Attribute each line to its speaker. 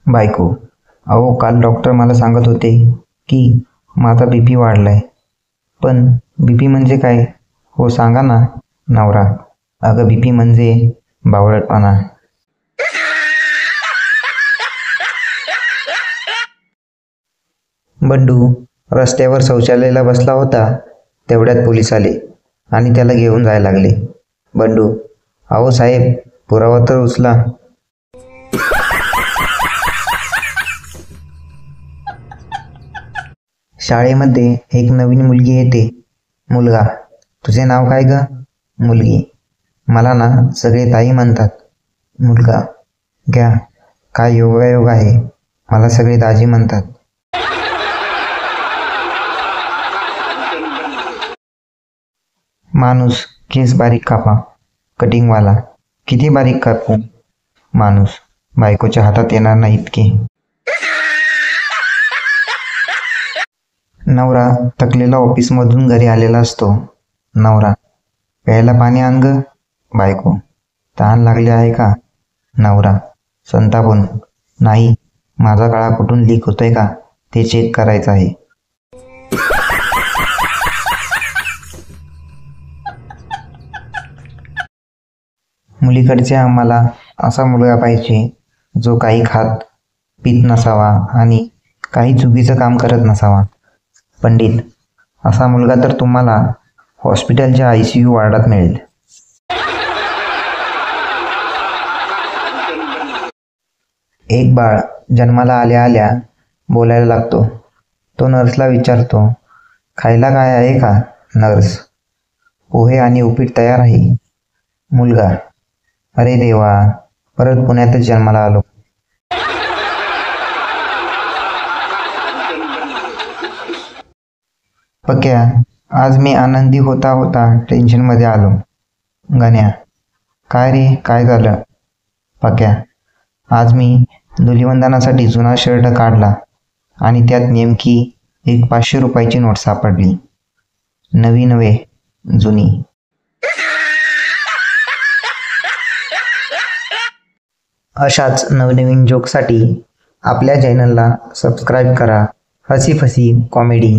Speaker 1: बायको: अहो, काल डॉक्टर मला सांगत होते की माझा बीपी वाढलाय. पण बीपी म्हणजे काय हो सांगा ना. नवरा: अगं, बीपी म्हणजे बावळटपणा. बंडू रस्त्यावर शौचालयाला बसला होता. तेवढ्यात पोलीस आले आणि त्याला घेऊन जायला लागले. बंडू: अहो साहेब, पुरावा तर उचला. शाळेमध्ये एक नवीन मुलगी येते. मुलगा: तुझे नाव काय ग? मुलगी: मला ना सगळे ताई म्हणतात. मुलगा: घ्या, काय योगायोग आहे, मला सगळे दाजी म्हणतात. माणूस: केस बारीक कापा. कटिंगवाला: किती बारीक कापू? माणूस: बायकोच्या हातात येणार नाही इतके. नवरा थकलेला ऑफिसमधून घरी आलेला असतो. नवरा: प्यायला पाणी आण ग. बायको: तहान लागली आहे का? नवरा संतापून: नाही, माझा गळा कुठून लीक होतोय का ते चेक करायचं आहे. मुलीकडच्या आम्हाला असा मुलगा पाहिजे जो काही खात पीत नसावा आणि काही चुकीचं काम करत नसावा. पंडित: असा मुलगा तर तुम्हाला हॉस्पिटलच्या ICU वॉर्डात मिळेल. एक बाळ जन्माला आल्या आल्या बोलायला लागतो. तो नर्सला विचारतो, खायला काय आहे का? नर्स: पोहे आणि उपीट तयार आहे. मुलगा: अरे देवा, परत पुण्यातच जन्माला आलो. पक्या: आज मी आनंदी होता होता टेन्शनमध्ये आलो. गण्या: काय रे, काय झालं? पक्या: आज मी धुलिवंदनासाठी जुना शर्ट काढला आणि त्यात नेमकी एक 500 रुपयाची नोट सापडली. नवी नव्हे, जुनी. अशाच नवनवीन जोकसाठी आपल्या चॅनलला सबस्क्राईब करा. हसी फसी कॉमेडी.